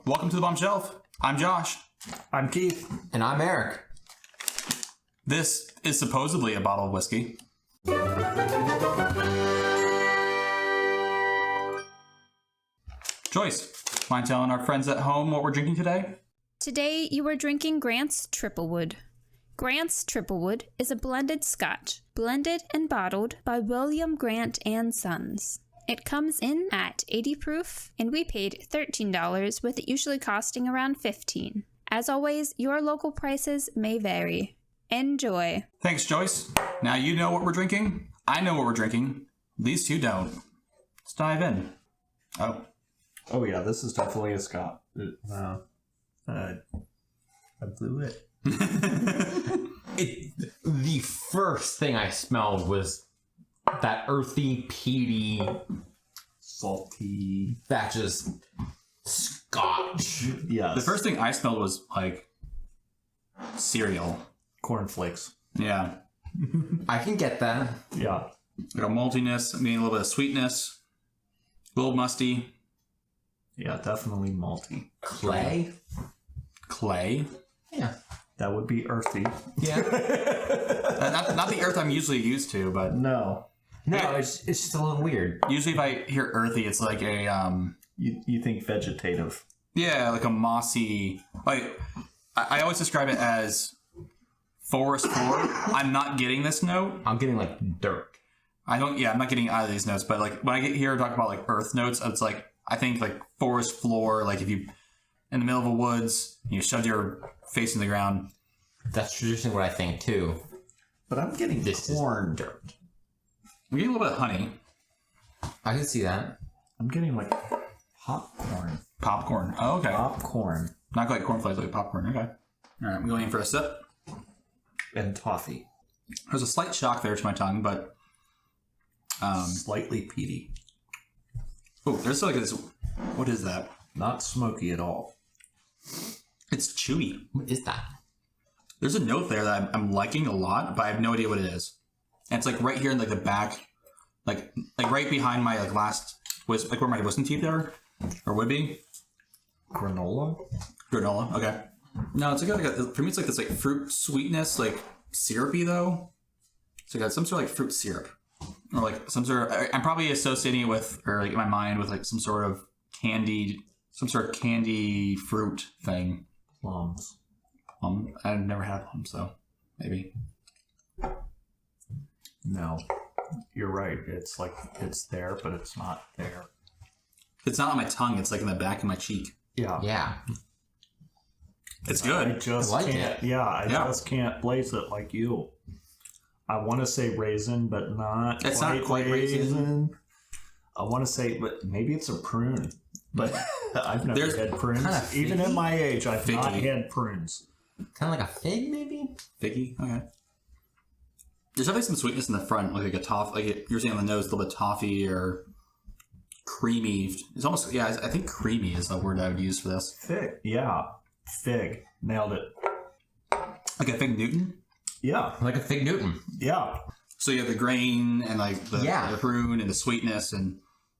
Welcome to the Bomb Shelf. I'm Josh. I'm Keith. And I'm Eric. This is supposedly a bottle of whiskey. Joyce, mind telling our friends at home what we're drinking today? Today you are drinking Grant's Triplewood. Grant's Triplewood is a blended Scotch, blended and bottled by William Grant & Sons. It comes in at 80 proof, and we paid $13 with it usually costing around $15. As always, your local prices may vary. Enjoy. Thanks, Joyce. Now you know what we're drinking. I know what we're drinking. These two don't. Let's dive in. Oh yeah, this is definitely a Scotch. I blew it. The first thing I smelled was that earthy, peaty, Salty. that just Scotch. Yes. The first thing I smelled was like cereal. Cornflakes. Yeah. I can get that. Yeah. Like a maltiness, a little bit of sweetness, a little musty. Yeah, definitely malty. Clay? Clay. Yeah. That would be earthy. Yeah. Not the earth I'm usually used to, but No. No, it's just a little weird. usually if I hear earthy, it's like a You think vegetative. yeah, like a mossy. Like I always describe it as forest floor. I'm not getting this note. I'm getting like dirt. I'm not getting either of these notes. But like when I get here talk about like earth notes, it's like I think like forest floor. Like if you in the middle of the woods, you shoved your face in the ground. That's traditionally what I think too. But I'm getting corn dirt. I'm getting a little bit of honey. I can see that. I'm getting like popcorn. Popcorn. Oh, okay. Popcorn. Not quite cornflakes, like popcorn. Okay. All right, I'm going in for a sip. And toffee. There's a slight shock there to my tongue, but Slightly peaty. oh, there's like this. What is that? Not smoky at all. It's chewy. What is that? There's a note there that I'm liking a lot, but I have no idea what it is. And it's like right here in like the back, like right behind my like last like where my wisdom teeth are, or would be. Granola? Granola. Okay. No, it's like for me it's like this like fruit sweetness, like syrupy though. So got some sort of like fruit syrup, or like some sort of. I'm probably associating it with, or like in my mind with like some sort of candy fruit thing. Plums. I've never had plums, so maybe. No. You're right. It's like it's there, but it's not there. It's not on my tongue. It's like in the back of my cheek. Yeah. Yeah. It's good. I just I like can't. it. Yeah, I just can't place it like you. I want to say raisin, but not. It's not quite raisin. I want to say, but maybe it's a prune. But I've never had prunes. Kinda Even at figgy. my age, I've not Figgy. had prunes. Kind of like a fig, maybe? Figgy. Okay. There's definitely some sweetness in the front, like a toffee. Like you're seeing on the nose, a little bit toffee or creamy. It's almost I think creamy is the word I would use for this. Fig. Yeah. Fig. Nailed it. Like a fig Newton. Yeah. Like a fig Newton. Yeah. So you have the grain and like the prune and the sweetness, and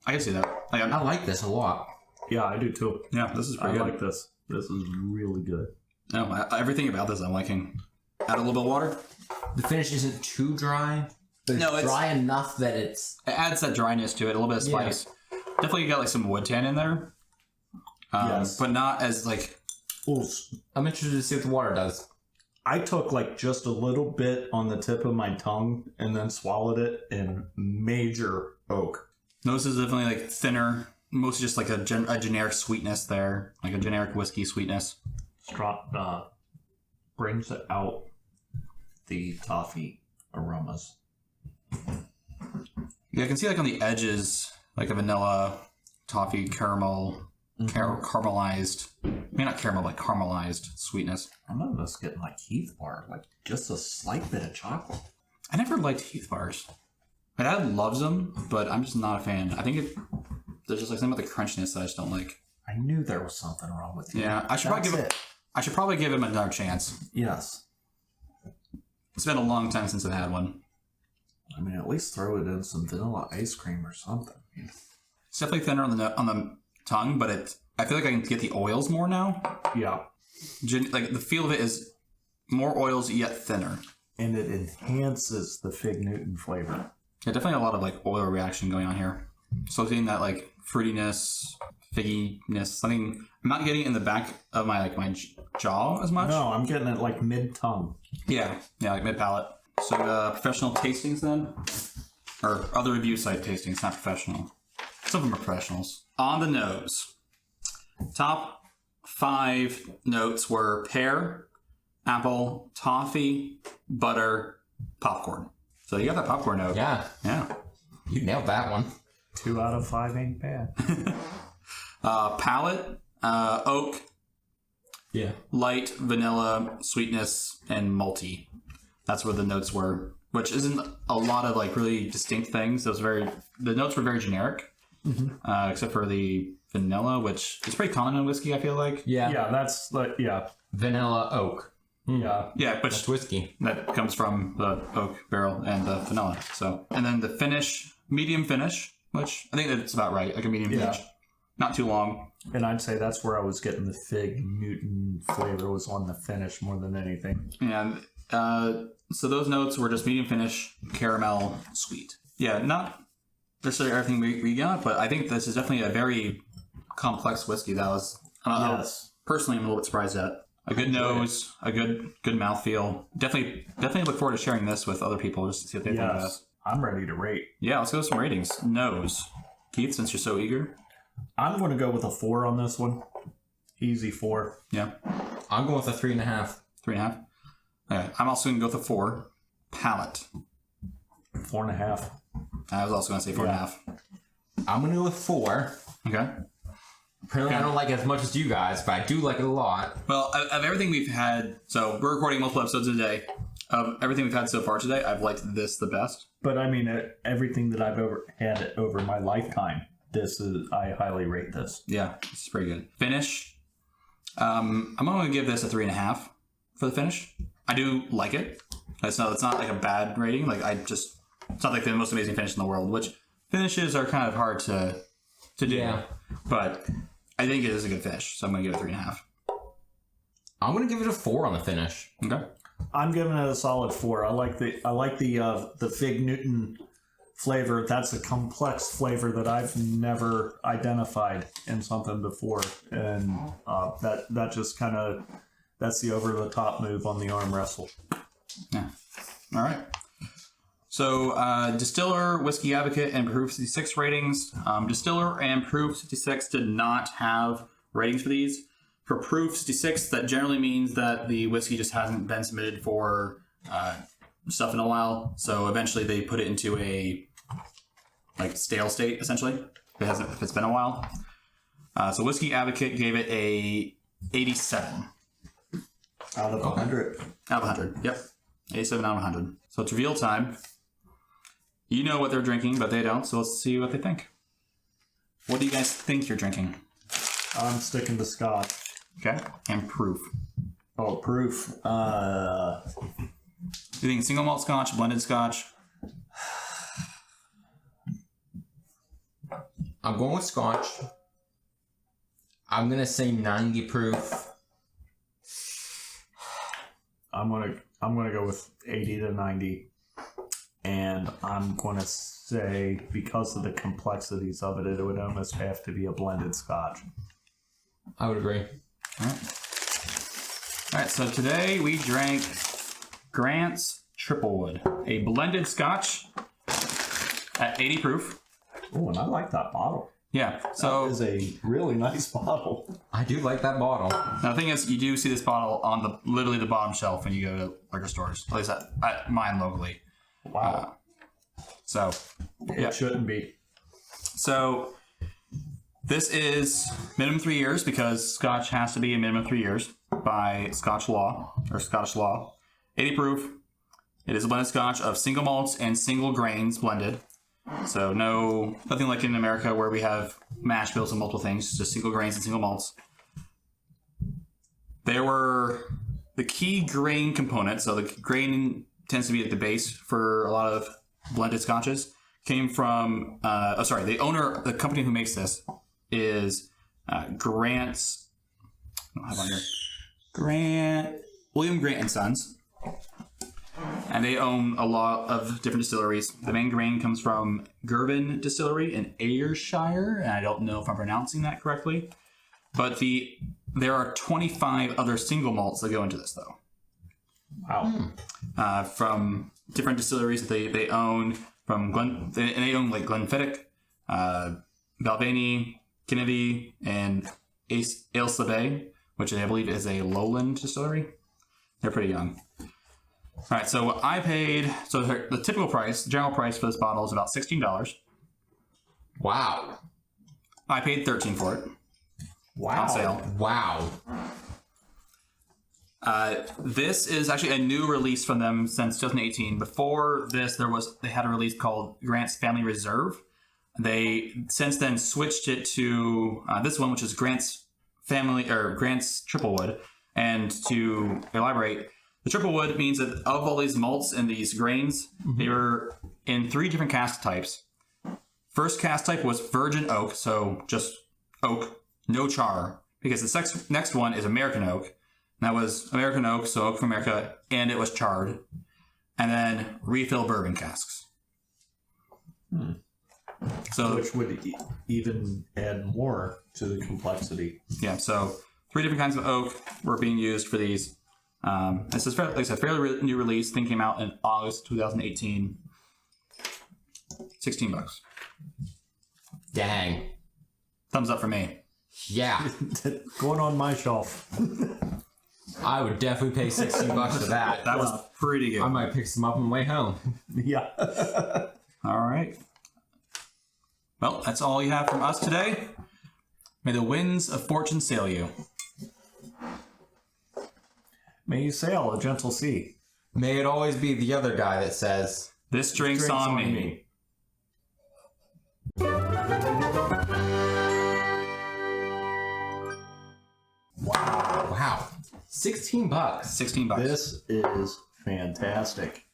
I can see that. Like, I like this a lot. Yeah, I do too. yeah, this is I pretty good. like this. This is really good. No, everything about this I'm liking. Add a little bit of water. The finish isn't too dry, but No, it's it's- dry enough that it's... It adds that dryness to it, a little bit of spice. Definitely got like some wood tan in there. Yes. But not as like. Ooh, I'm interested to see what the water does. I took like just a little bit on the tip of my tongue and then swallowed it in major oak. No, this is definitely like thinner. Mostly just like a generic sweetness there, like a generic whiskey sweetness. Brings out the toffee aromas. Yeah, I can see like on the edges, like a vanilla, toffee, caramel, caramelized. Maybe not caramel, but caramelized sweetness. I'm almost getting like Heath Bar, like just a slight bit of chocolate. I never liked Heath bars. My dad loves them, but I'm just not a fan. I think there's just like something about the crunchiness that I just don't like. I knew there was something wrong with you. Yeah, I should probably give him another chance. Yes. It's been a long time since I've had one. I mean, at least throw it in some vanilla ice cream or something. It's definitely thinner on the tongue, but I feel like I can get the oils more now. Yeah. Like the feel of it is more oils yet thinner. And it enhances the Fig Newton flavor. Yeah, definitely a lot of like oil reaction going on here. So getting that like fruitiness, figginess, something I'm not getting in the back of my jaw as much. No, I'm getting it like mid-tongue. Yeah, like mid palate. So professional tastings then, or other review site tastings, not professional. Some of them are professionals. On the nose, top 5 notes were pear, apple, toffee, butter, popcorn. So you got that popcorn note. Yeah. You nailed that one. 2 out of 5 ain't bad. Palate, oak, Yeah. light, vanilla, sweetness, and malty. That's where the notes were, which isn't a lot of like really distinct things. The notes were very generic, except for the vanilla, which is pretty common in whiskey, I feel like. Yeah. Yeah, that's like, yeah. Vanilla oak. Yeah. Yeah, which That's whiskey. that comes from the oak barrel and the vanilla. So, and then the finish, medium finish, which I think that's about right, like a medium Yeah. finish. Not too long. And I'd say that's where I was getting the Fig Newton flavor, was on the finish more than anything. And so those notes were just medium finish, caramel, sweet. Yeah, not necessarily everything we got, but I think this is definitely a very complex whiskey that was, Yes. personally, I'm a little bit surprised at. A good nose, a good mouthfeel. Definitely look forward to sharing this with other people just to see what they think of it. Yes. I'm ready to rate. Yeah, let's go with some ratings. Nose. Keith, since you're so eager. I'm going to go with a 4 on this one. Easy 4. Yeah. I'm going with a 3.5. 3.5. Okay. I'm also going to go with a 4. Palate. 4.5. I was also going to say 4.5. I'm going to go with 4. Okay. Apparently, I don't like it as much as you guys, but I do like it a lot. Well, of everything we've had, so we're recording multiple episodes a day. Of everything we've had so far today, I've liked this the best. But I mean, everything that I've had over my lifetime, I highly rate this. Yeah, this is pretty good. Finish. I'm going to give this a 3.5 for the finish. I do like it. It's not like a bad rating. It's not like the most amazing finish in the world, which finishes are kind of hard to do. Yeah. But I think it is a good finish, so I'm going to give it a 3.5. I'm going to give it a 4 on the finish. Okay. I'm giving it a solid 4. I like the Fig Newton flavor. That's a complex flavor that I've never identified in something before, and that just kind of, that's the over the top move on the arm wrestle. Yeah. All right. So, Distiller, Whiskey Advocate, and Proof 66 ratings. Distiller and Proof 66 did not have ratings for these. For Proof 66, that generally means that the whiskey just hasn't been submitted for stuff in a while. So eventually they put it into a stale state, essentially, if it's been a while. So Whiskey Advocate gave it a 87. Out of 100. Out of 100, yep. 87 out of 100. So it's reveal time. You know what they're drinking, but they don't, so let's see what they think. What do you guys think you're drinking? I'm sticking to Scotch. Okay. And Proof. Oh, Proof. Do you think single malt Scotch, blended Scotch? I'm going with Scotch. I'm going to say 90 proof. I'm gonna go with 80 to 90, and I'm gonna say, because of the complexities of it, it would almost have to be a blended Scotch. I would agree. All right, so today we drank Grant's Triplewood, a blended Scotch at 80 proof. Oh, and I like that bottle. Yeah, so That is a really nice bottle. I do like that bottle. now the thing is, you do see this bottle on literally the bottom shelf when you go to liquor stores. At least at mine locally. Wow. So yeah. It shouldn't be. So this is minimum 3 years, because Scotch has to be a minimum 3 years by Scotch law, or Scottish law. 80 proof. It is a blended Scotch of single malts and single grains blended. So nothing like in America where we have mash bills and multiple things, just single grains and single malts. There were the key grain components, so the grain tends to be at the base for a lot of blended Scotches, came from, the company who makes this is Grant's. I don't have on here. William Grant and Sons. And they own a lot of different distilleries. The main grain comes from Girvan Distillery in Ayrshire, and I don't know if I'm pronouncing that correctly. But there are 25 other single malts that go into this, though. Wow. From different distilleries that they own. They own like Glenfiddich, Balvenie, Kennedy, and Ailsa Bay, which I believe is a lowland distillery. They're pretty young. All right, so I paid. So the typical price, the general price for this bottle is about $16. Wow. I paid $13 for it. Wow. On sale. Wow. This is actually a new release from them since 2018. Before this, they had a release called Grant's Family Reserve. They since then switched it to this one, which is Grant's Triplewood. And to elaborate, the Triplewood means that of all these malts and these grains, they were in 3 different cask types. First cask type was virgin oak, so just oak, no char, because the next one is American oak. That was American oak, so oak from America, and it was charred. And then refill bourbon casks. So, which would even add more to the complexity. Yeah, so 3 different kinds of oak were being used for these. This is, like I said, fairly new release. Thing came out in August 2018. $16. Dang. Thumbs up for me. Yeah. Going on my shelf. I would definitely pay $16 for that. That was pretty good. I might pick some up on the way home. Yeah. All right. Well, that's all you have from us today. May the winds of fortune sail you. May you sail a gentle sea. May it always be the other guy that says, This drink's on me. Wow. $16. $16. This is fantastic.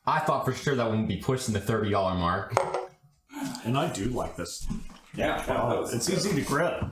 I thought for sure that one would be pushing the $30 mark. And I do like this. Yeah. It's easy to grip.